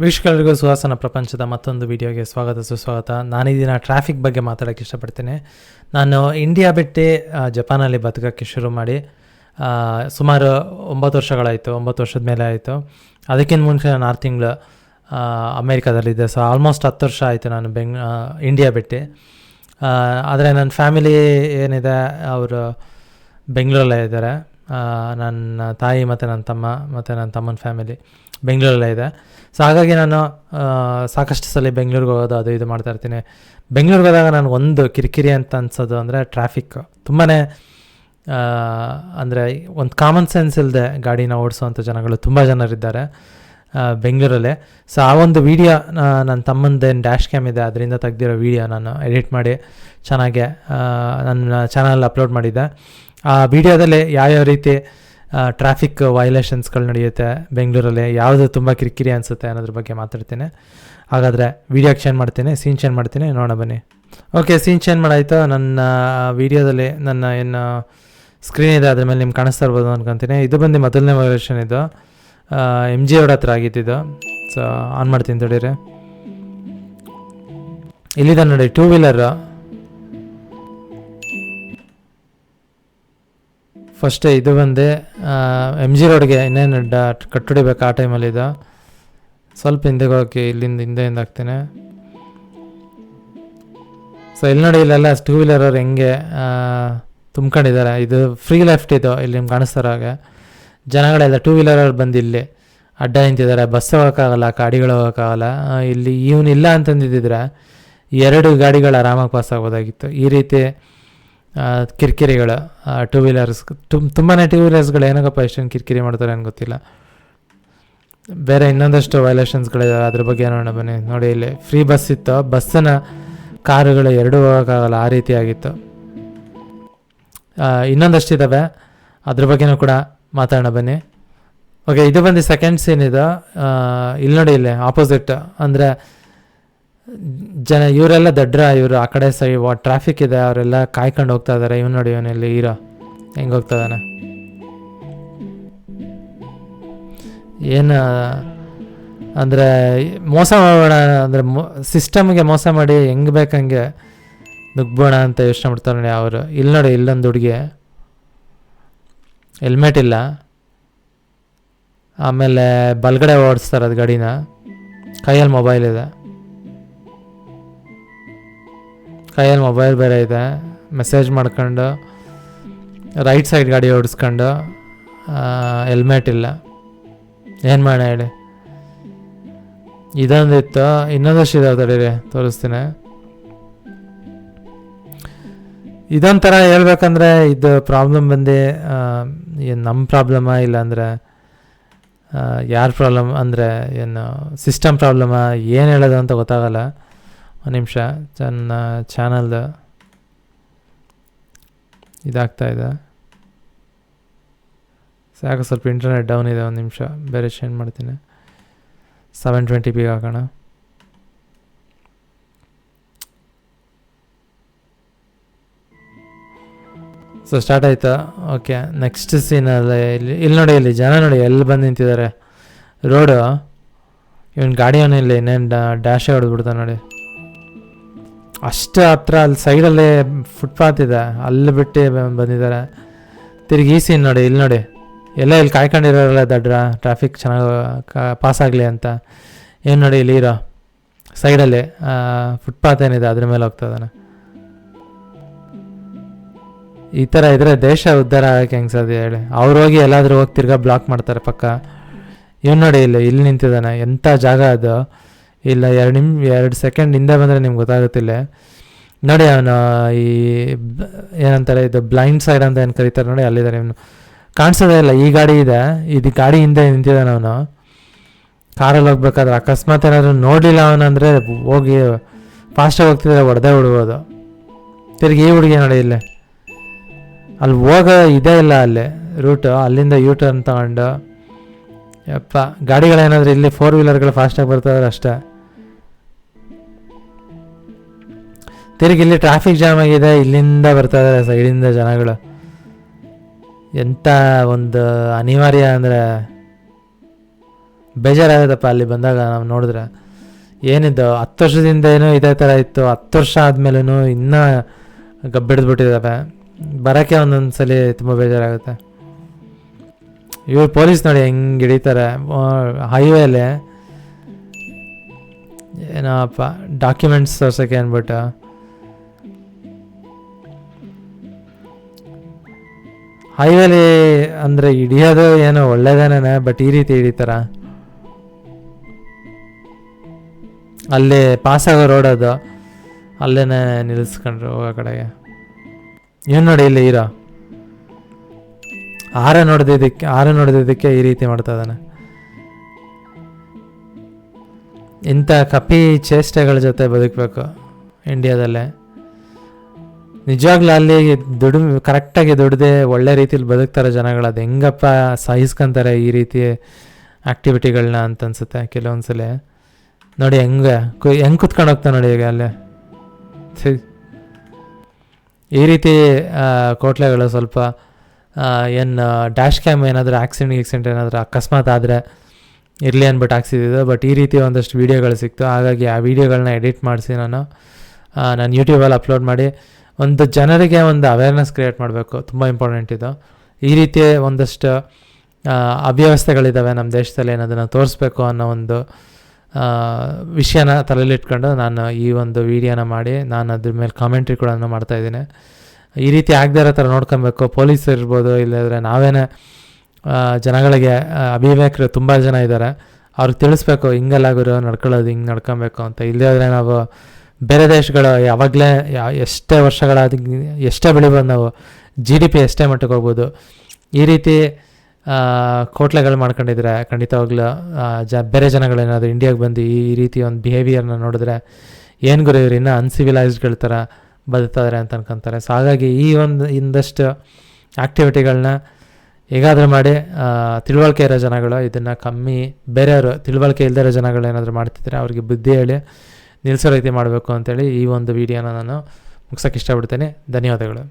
ವೀಕ್ಷಕರಿಗೂ ಸುವಾಸನ ಪ್ರಪಂಚದ ಮತ್ತೊಂದು ವಿಡಿಯೋಗೆ ಸುಸ್ವಾಗತ. ನಾನಿದಿನ ಟ್ರಾಫಿಕ್ ಬಗ್ಗೆ ಮಾತಾಡೋಕ್ಕೆ ಇಷ್ಟಪಡ್ತೀನಿ. ನಾನು ಇಂಡಿಯಾ ಬಿಟ್ಟು ಜಪಾನಲ್ಲಿ ಬದುಕೋಕ್ಕೆ ಶುರು ಮಾಡಿ ಸುಮಾರು 9 ವರ್ಷಗಳಾಯಿತು. 9 ವರ್ಷದ ಮೇಲೆ ಆಯಿತು. ಅದಕ್ಕಿಂತ ಮುಂಚೆ ನಾನು 6 ತಿಂಗಳು ಅಮೇರಿಕಾದಲ್ಲಿದ್ದೆ. ಸೊ ಆಲ್ಮೋಸ್ಟ್ 10 ವರ್ಷ ಆಯಿತು ನಾನು ಇಂಡಿಯಾ ಬಿಟ್ಟು. ಆದರೆ ನನ್ನ ಫ್ಯಾಮಿಲಿ ಏನಿದೆ ಅವರು ಬೆಂಗಳೂರಲ್ಲೇ ಇದ್ದಾರೆ. ನನ್ನ ತಾಯಿ ಮತ್ತು ನನ್ನ ತಮ್ಮ ಮತ್ತು ನನ್ನ ತಮ್ಮನ ಫ್ಯಾಮಿಲಿ ಬೆಂಗಳೂರಲ್ಲೇ ಇದೆ. ಸೊ ಹಾಗಾಗಿ ನಾನು ಸಾಕಷ್ಟು ಸಲ ಬೆಂಗಳೂರಿಗೆ ಹೋಗೋದು ಅದು ಇದು ಮಾಡ್ತಾಯಿರ್ತೀನಿ. ಬೆಂಗಳೂರಿಗೆ ಹೋದಾಗ ನಾನು ಒಂದು ಕಿರಿಕಿರಿ ಅಂತ ಅನ್ಸೋದು ಅಂದರೆ ಟ್ರಾಫಿಕ್. ತುಂಬಾ ಅಂದರೆ ಒಂದು ಕಾಮನ್ ಸೆನ್ಸ್ ಇಲ್ಲದೆ ಗಾಡಿನ ಓಡಿಸೋವಂಥ ಜನಗಳು ತುಂಬ ಜನರಿದ್ದಾರೆ ಬೆಂಗಳೂರಲ್ಲೇ. ಸೊ ಆ ಒಂದು ವೀಡಿಯೋ ನನ್ನ ತಮ್ಮಂದೇನು ಡ್ಯಾಶ್ ಕ್ಯಾಮ್ ಇದೆ ಅದರಿಂದ ತೆಗ್ದಿರೋ ವೀಡಿಯೋ ನಾನು ಎಡಿಟ್ ಮಾಡಿ ಚೆನ್ನಾಗೆ ನನ್ನ ಚಾನಲ್ ಅಪ್ಲೋಡ್ ಮಾಡಿದ್ದೆ. ಆ ವಿಡಿಯೋದಲ್ಲಿ ಯಾವ್ಯಾವ ರೀತಿ ಟ್ರಾಫಿಕ್ ವೈಲೇಷನ್ಸ್ಗಳು ನಡೆಯುತ್ತೆ ಬೆಂಗಳೂರಲ್ಲಿ, ಯಾವುದು ತುಂಬ ಕಿರಿಕಿರಿ ಅನಿಸುತ್ತೆ ಅನ್ನೋದ್ರ ಬಗ್ಗೆ ಮಾತಾಡ್ತೀನಿ. ಹಾಗಾದರೆ ವೀಡಿಯೋಗೆ ಸೀನ್ ಚೇಂಜ್ ಮಾಡ್ತೀನಿ, ನೋಡೋಣ ಬನ್ನಿ. ಓಕೆ, ಸೀನ್ ಚೇಂಜ್ ಮಾಡಾಯಿತು. ನನ್ನ ವೀಡಿಯೋದಲ್ಲಿ ನನ್ನ ಏನು ಸ್ಕ್ರೀನ್ ಇದೆ ಅದ್ರ ಮೇಲೆ ನಿಮ್ಗೆ ಕಾಣಿಸ್ತಾ ಇರ್ಬೋದು ಅನ್ಕೊತೀನಿ. ಇದು ಬಂದು ಮೊದಲನೇ ವೈಲೇಷನ್. ಇದು MG ರೋಡ್ ಹತ್ರ ಆಗಿದ್ದು. ಸೊ ಆನ್ ಮಾಡ್ತೀನಿ ತಡೀರಿ. ಇಲ್ಲಿದೆ ನೋಡಿ 2 ವೀಲರ್. ಫಸ್ಟ್ ಇದು ಬಂದು MG ರೋಡ್ಗೆ ಇನ್ನೇನು ಕಟ್ಟುಡಿಬೇಕು ಆ ಟೈಮಲ್ಲಿ. ಇದು ಸ್ವಲ್ಪ ಹಿಂದೆಗೆ ಹೋಗಿ ಹಿಂದೆಯಿಂದ ಹಾಕ್ತೀನಿ. ಸೊ ಇಲ್ಲಿ ನೋಡಿ, ಇಲ್ಲೆಲ್ಲ 2 ವೀಲರ್ ಅವ್ರು ಹೆಂಗೆ ತುಂಬ್ಕೊಂಡಿದ್ದಾರೆ. ಇದು ಫ್ರೀ ಲೆಫ್ಟ್. ಇದು ಇಲ್ಲಿ ನಿಮ್ಗೆ ಕಾಣಿಸ್ತಾರ ಹಾಗೆ ಜನಗಳೆಲ್ಲ 2 ವೀಲರ್ ಅವ್ರು ಬಂದು ಇಲ್ಲಿ ಅಡ್ಡ ನಿಂತಿದ್ದಾರೆ. ಬಸ್ ಹೋಗೋಕ್ಕಾಗಲ್ಲ, ಗಾಡಿಗಳು ಹೋಗೋಕ್ಕಾಗಲ್ಲ. ಇಲ್ಲಿ ಇವನಿಲ್ಲ ಅಂತಂದಿದ್ದರೆ 2 ಗಾಡಿಗಳು ಆರಾಮಾಗಿ ಪಾಸ್ ಆಗ್ಬೋದಾಗಿತ್ತು. ಈ ರೀತಿ ಕಿರಿಕಿರಿಗಳು 2 ವೀಲರ್ಸ್ ತುಂಬಾ 2 ವೀಲರ್ಸ್ಗಳು ಏನಕ್ಕಪ್ಪ ಎಷ್ಟೊಂದು ಕಿರಿಕಿರಿ ಮಾಡ್ತಾರೆ ಅಂತ ಗೊತ್ತಿಲ್ಲ. ಬೇರೆ ಇನ್ನೊಂದಷ್ಟು ವೈಲೇಷನ್ಸ್ಗಳಿದಾವೆ, ಅದ್ರ ಬಗ್ಗೆ ನೋಡೋಣ ಬನ್ನಿ. ನೋಡಿ, ಇಲ್ಲಿ ಫ್ರೀ ಬಸ್ ಇತ್ತು, ಬಸ್ಸನ್ನ ಕಾರುಗಳು 2 ಹೋಗೋಕ್ಕಾಗಲ್ಲ, ಆ ರೀತಿ ಆಗಿತ್ತು. ಇನ್ನೊಂದಷ್ಟು ಇದ್ದಾವೆ, ಅದ್ರ ಬಗ್ಗೆನೂ ಕೂಡ ಮಾತಾಡೋಣ ಬನ್ನಿ. ಓಕೆ, ಇದು ಬಂದು ಸೆಕೆಂಡ್ ಸೀನ್. ಇದು ಇಲ್ಲಿ ನೋಡಿ, ಇಲ್ಲಿ ಆಪೋಸಿಟ್ ಅಂದರೆ ಇವರೆಲ್ಲ ದಡ್ರ. ಇವರು ಆ ಕಡೆ ಟ್ರಾಫಿಕ್ ಇದೆ, ಅವರೆಲ್ಲ ಕಾಯ್ಕೊಂಡು ಹೋಗ್ತಾ ಇದ್ದಾರೆ. ಇವನು ನೋಡಿ, ಇವನಲ್ಲಿ ಹೀರೋ ಹೆಂಗೆ ಹೋಗ್ತಾ ಇದ್ದಾನೆ. ಏನು ಅಂದರೆ ಮೋಸ ಮಾಡೋಣ ಅಂದರೆ ಸಿಸ್ಟಮ್ಗೆ ಮೋಸ ಮಾಡಿ ಹೆಂಗೆ ಬೇಕಂಗೆ ನುಗ್ಬೋಣ ಅಂತ ಯೋಚನೆ ಮಾಡ್ತಾರೆ ನೋಡಿ ಅವರು. ಇಲ್ಲಿ ನೋಡಿ, ಇಲ್ಲೊಂದು ಹುಡುಗಿ ಹೆಲ್ಮೆಟ್ ಇಲ್ಲ, ಆಮೇಲೆ ಬಲ್ಗಡೆ ಓಡಿಸ್ತಾರೆ ಅದು ಗಾಡಿನ, ಕೈಯಲ್ಲಿ ಮೊಬೈಲ್ ಇದೆ, ಕೈಯಲ್ಲಿ ಮೊಬೈಲ್ ಬೇರೆ ಇದೆ, ಮೆಸೇಜ್ ಮಾಡ್ಕೊಂಡು ರೈಟ್ ಸೈಡ್ ಗಾಡಿ ಓಡಿಸ್ಕೊಂಡು ಹೆಲ್ಮೆಟ್ ಇಲ್ಲ. ಏನು ಮಾಡೋಣ ಹೇಳಿ. ಇದೊಂದಿತ್ತು, ಇನ್ನೊಂದಷ್ಟು ಇದಾವೆ ತಡೀರಿ ತೋರಿಸ್ತೀನಿ. ಇದೊಂಥರ ಹೇಳ್ಬೇಕಂದ್ರೆ ಇದು ಪ್ರಾಬ್ಲಮ್ ಬಂದು ನಮ್ಮ ಪ್ರಾಬ್ಲಮಾ ಇಲ್ಲ ಅಂದರೆ ಯಾರ ಪ್ರಾಬ್ಲಮ್ ಅಂದರೆ ಏನು ಸಿಸ್ಟಮ್ ಪ್ರಾಬ್ಲಮಾ ಏನು ಹೇಳೋದು ಅಂತ ಗೊತ್ತಾಗಲ್ಲ. ಒಂದು ನಿಮಿಷ, ನನ್ನ ಚಾನಲ್ದು ಇದಾಗ್ತಾಯಿದೆ. ಸಾಕು, ಸ್ವಲ್ಪ ಇಂಟರ್ನೆಟ್ ಡೌನ್ ಇದೆ. ಒಂದು ನಿಮಿಷ, ಬೇರೆ ಚೇಂಜ್ ಮಾಡ್ತೀನಿ. 720p ಹಾಕೋಣ. ಸೊ ಸ್ಟಾರ್ಟ್ ಆಯಿತಾ? ಓಕೆ, ನೆಕ್ಸ್ಟ್ ಸೀನಲ್ಲಿ ಇಲ್ಲಿ ನೋಡಿ, ಇಲ್ಲಿ ಜನ ನೋಡಿ ಎಲ್ಲಿ ಬಂದು ನಿಂತಿದ್ದಾರೆ. ರೋಡು ಇವನು ಗಾಡಿಯವನು ಇಲ್ಲಿ ಇನ್ನೇನು ಡ್ಯಾಶೇ ಹೊಡೆದ್ಬಿಡ್ತಾನೆ ನೋಡಿ. ಅಷ್ಟು ಹತ್ರ ಅಲ್ಲಿ ಸೈಡಲ್ಲೇ ಫುಟ್ಪಾತ್ ಇದೆ, ಅಲ್ಲಿ ಬಿಟ್ಟು ಬಂದಿದ್ದಾರೆ. ತಿರುಗಿ ಈ ಸೀನ್ ನೋಡಿ, ಇಲ್ಲಿ ನೋಡಿ, ಎಲ್ಲ ಇಲ್ಲಿ ಕಾಯ್ಕೊಂಡಿರೋಲ್ಲ ದಡ್ರ, ಟ್ರಾಫಿಕ್ ಚೆನ್ನಾಗಿ ಪಾಸ್ ಆಗಲಿ ಅಂತ. ಏನು ನೋಡಿ, ಇಲ್ಲಿ ಇರೋ ಸೈಡಲ್ಲಿ ಫುಟ್ಪಾತ್ ಏನಿದೆ ಅದ್ರ ಮೇಲೆ ಹೋಗ್ತಾ ಇದ್ದಾನೆ. ಈ ಥರ ಇದ್ರೆ ದೇಶ ಉದ್ಧಾರ ಆಗೋಕ್ಕೆ ಹೆಂಗೆ ಸಾಧ್ಯ ಹೇಳಿ. ಅವ್ರು ಹೋಗಿ ಎಲ್ಲಾದರೂ ಹೋಗಿ ತಿರ್ಗಾ ಬ್ಲಾಕ್ ಮಾಡ್ತಾರೆ ಪಕ್ಕ. ಇವನು ನೋಡಿ, ಇಲ್ಲಿ ನಿಂತಿದ್ದಾನೆ. ಎಂಥ ಜಾಗ ಅದು. ಇಲ್ಲ 2 ಸೆಕೆಂಡ್ ಹಿಂದೆ ಬಂದರೆ ನಿಮ್ಗೆ ಗೊತ್ತಾಗುತ್ತಿಲ್ಲ. ನೋಡಿ, ಅವನು ಈ ಏನಂತಾರೆ, ಇದು ಬ್ಲೈಂಡ್ ಸೈಡ್ ಅಂತ ಏನು ಕರೀತಾರೆ ನೋಡಿ, ಅಲ್ಲಿದ್ದಾನೆ. ಇವನು ಕಾಣಿಸೋದೇ ಇಲ್ಲ. ಈ ಗಾಡಿ ಇದೆ, ಇದು ಗಾಡಿ ಹಿಂದೆ ನಿಂತಿದ್ದಾನೆ. ಅವನು ಕಾರಲ್ಲಿ ಹೋಗ್ಬೇಕಾದ್ರೆ ಅಕಸ್ಮಾತ್ ಏನಾದರೂ ನೋಡಲಿಲ್ಲ ಅವನಂದರೆ ಹೋಗಿ ಫಾಸ್ಟಾಗಿ ಹೋಗ್ತಿದ್ರೆ ಹೊಡೆದೇ ಬಿಡ್ಬೋದು. ತಿರುಗಿ ಈ ಹುಡುಗಿ ನೋಡಿ, ಇಲ್ಲೇ ಅಲ್ಲಿ ಹೋಗೋ ಇದೇ ಇಲ್ಲ ಅಲ್ಲಿ ರೂಟು. ಅಲ್ಲಿಂದ ಯೂ ಟರ್ನ್ ತಗೊಂಡು ಯಪ್ಪ ಗಾಡಿಗಳೇನಾದರೂ ಇಲ್ಲಿ 4 ವೀಲರ್ಗಳು ಫಾಸ್ಟಾಗಿ ಬರ್ತಾಯಿದ್ರೆ ಅಷ್ಟೇ. ತಿರುಗಿ ಇಲ್ಲಿ ಟ್ರಾಫಿಕ್ ಜಾಮ್ ಆಗಿದೆ, ಇಲ್ಲಿಂದ ಬರ್ತಾ ಇದ್ದಾರೆ ಸೈಡಿಂದ ಜನಗಳು. ಎಂಥ ಒಂದು ಅನಿವಾರ್ಯ ಅಂದರೆ ಬೇಜಾರಾಗುತ್ತಪ್ಪ ಅಲ್ಲಿ ಬಂದಾಗ ನಾವು ನೋಡಿದ್ರೆ. ಏನಿದ್ದು 10 ವರ್ಷದಿಂದ ಏನೋ ಇದೇ ಥರ ಇತ್ತು, 10 ವರ್ಷ ಆದಮೇಲೂ ಇನ್ನೂ ಗಬ್ಬಿಡ್ದುಬಿಟ್ಟಿದ್ದಾವೆ. ಬರೋಕ್ಕೆ ಒಂದೊಂದು ಸಲ ತುಂಬ ಬೇಜಾರಾಗುತ್ತೆ. ಇವ್ರು ಪೊಲೀಸ್ ನೋಡಿ ಹೆಂಗೆ ಹಿಡಿತಾರೆ ಹೈವೇಲಿ, ಏನಪ್ಪ ಡಾಕ್ಯುಮೆಂಟ್ಸ್ ತೋರ್ಸೋಕ್ಕೆ ಅಂದ್ಬಿಟ್ಟು. ಹೈವೇಲಿ ಅಂದರೆ ಹಿಡಿಯೋದು ಏನೋ ಒಳ್ಳೇದೇನೇ, ಬಟ್ ಈ ರೀತಿ ಹಿಡಿತಾರ. ಅಲ್ಲಿ ಪಾಸಾಗೋ ರೋಡ್ ಅದು, ಅಲ್ಲೇ ನಿಲ್ಲಿಸ್ಕೊಂಡ್ರು ಹೋಗೋ ಕಡೆಗೆ. ಏನು ನೋಡಿ ಇಲ್ಲಿ ಹೀರೋ ಆರ ನೋಡಿದ್ದಕ್ಕೆ ಈ ರೀತಿ ಮಾಡ್ತಾ ಇದ್ದಾನೆ. ಇಂಥ ಕಪಿ ಚೇಷ್ಟೆಗಳ ಜೊತೆ ಬದುಕಬೇಕು ಇಂಡಿಯಾದಲ್ಲೇ. ನಿಜವಾಗ್ಲೂ ಅಲ್ಲಿ ಕರೆಕ್ಟಾಗಿ ದುಡ್ದೆ ಒಳ್ಳೆ ರೀತಿಲಿ ಬದುಕ್ತಾರೆ ಜನಗಳು. ಅದು ಹೆಂಗಪ್ಪ ಸಹಿಸ್ಕೊಂತಾರೆ ಈ ರೀತಿ ಆ್ಯಕ್ಟಿವಿಟಿಗಳನ್ನ ಅಂತ ಅನ್ಸುತ್ತೆ ಕೆಲವೊಂದ್ಸಲ. ನೋಡಿ ಹೆಂಗೆ ಕುತ್ಕೊಂಡು ಹೋಗ್ತಾನೆ ನೋಡಿ ಈಗ ಅಲ್ಲೇ. ಈ ರೀತಿ ಕೋಟ್ಲೆಗಳು ಸ್ವಲ್ಪ ಏನು ಡ್ಯಾಶ್ ಕ್ಯಾಮ್ ಏನಾದರೂ ಆಕ್ಸಿಡೆಂಟ್ ಏನಾದರೂ ಅಕಸ್ಮಾತ್ ಆದರೆ ಇರಲಿ ಅಂದ್ಬಿಟ್ಟು ಹಾಕ್ಸಿದ್ದು. ಬಟ್ ಈ ರೀತಿ ಒಂದಷ್ಟು ವೀಡಿಯೋಗಳು ಸಿಕ್ತು, ಹಾಗಾಗಿ ಆ ವೀಡಿಯೋಗಳನ್ನ ಎಡಿಟ್ ಮಾಡಿಸಿ ನಾನು ಯೂಟ್ಯೂಬಲ್ಲಿ ಅಪ್ಲೋಡ್ ಮಾಡಿ ಒಂದು ಜನರಿಗೆ ಒಂದು ಅವೇರ್ನೆಸ್ ಕ್ರಿಯೇಟ್ ಮಾಡಬೇಕು. ತುಂಬ ಇಂಪಾರ್ಟೆಂಟ್ ಇದು. ಈ ರೀತಿ ಒಂದಷ್ಟು ಅವ್ಯವಸ್ಥೆಗಳಿದ್ದಾವೆ ನಮ್ಮ ದೇಶದಲ್ಲಿ, ಏನದನ್ನು ತೋರಿಸ್ಬೇಕು ಅನ್ನೋ ಒಂದು ವಿಷಯನ ತಲೆಯಲ್ಲಿಟ್ಕೊಂಡು ನಾನು ಈ ಒಂದು ವೀಡಿಯೋನ ಮಾಡಿ ನಾನು ಅದ್ರ ಮೇಲೆ ಕಾಮೆಂಟ್ರಿ ಕೂಡ ಮಾಡ್ತಾಯಿದ್ದೀನಿ. ಈ ರೀತಿ ಆಗದೇ ಇರೋ ಥರ ನೋಡ್ಕೊಬೇಕು. ಪೊಲೀಸರು ಇರ್ಬೋದು, ಇಲ್ಲದ್ರೆ ನಾವೇನೇ ಜನಗಳಿಗೆ ಅವಿವೇಕರು ತುಂಬ ಜನ ಇದ್ದಾರೆ, ಅವ್ರಿಗೆ ತಿಳಿಸ್ಬೇಕು ಹಿಂಗೆಲ್ಲ ಗುರು ನಡ್ಕೊಳ್ಳೋದು, ಹಿಂಗೆ ನಡ್ಕೊಬೇಕು ಅಂತ. ಇಲ್ಲದೇ ನಾವು ಬೇರೆ ದೇಶಗಳು ಯಾವಾಗಲೇ ಎಷ್ಟೇ ವರ್ಷಗಳಾದ ಎಷ್ಟೇ ಬೆಳಿಬೋದು, ನಾವು GDP ಎಷ್ಟೇ ಮಟ್ಟಕ್ಕೆ ಹೋಗ್ಬೋದು. ಈ ರೀತಿ ಕೋಟ್ಲೆಗಳು ಮಾಡ್ಕೊಂಡಿದ್ರೆ ಖಂಡಿತವಾಗ್ಲೂ ಬೇರೆ ಜನಗಳೇನಾದರೂ ಇಂಡಿಯಾಗೆ ಬಂದು ಈ ರೀತಿ ಒಂದು ಬಿಹೇವಿಯರ್ನ ನೋಡಿದ್ರೆ ಏನು ಗುರು ಇವ್ರು ಇನ್ನೂ ಅನ್ಸಿವಿಲೈಸ್ಡ್ಗಳ ಥರ ಬದುಕ್ತಾರೆ ಅಂತ ಅನ್ಕೊತಾರೆ. ಸೊ ಹಾಗಾಗಿ ಈ ಒಂದಷ್ಟು ಆ್ಯಕ್ಟಿವಿಟಿಗಳನ್ನ ಹೇಗಾದರೂ ಮಾಡಿ ತಿಳುವಳಿಕೆ ಇರೋ ಜನಗಳು ಇದನ್ನು ಕಮ್ಮಿ, ಬೇರೆಯವರು ತಿಳುವಳಿಕೆ ಇಲ್ಲದೇ ಇರೋ ಜನಗಳು ಏನಾದರೂ ಮಾಡ್ತಿದ್ರೆ ಅವ್ರಿಗೆ ಬುದ್ಧಿ ಹೇಳಿ ನಿಲ್ಲಿಸೋ ರೀತಿ ಮಾಡಬೇಕು ಅಂತೇಳಿ ಈ ಒಂದು ವೀಡಿಯೋನ ನಾನು ಮುಗ್ಸೋಕ್ಕೆ ಇಷ್ಟಪಡ್ತೇನೆ. ಧನ್ಯವಾದಗಳು.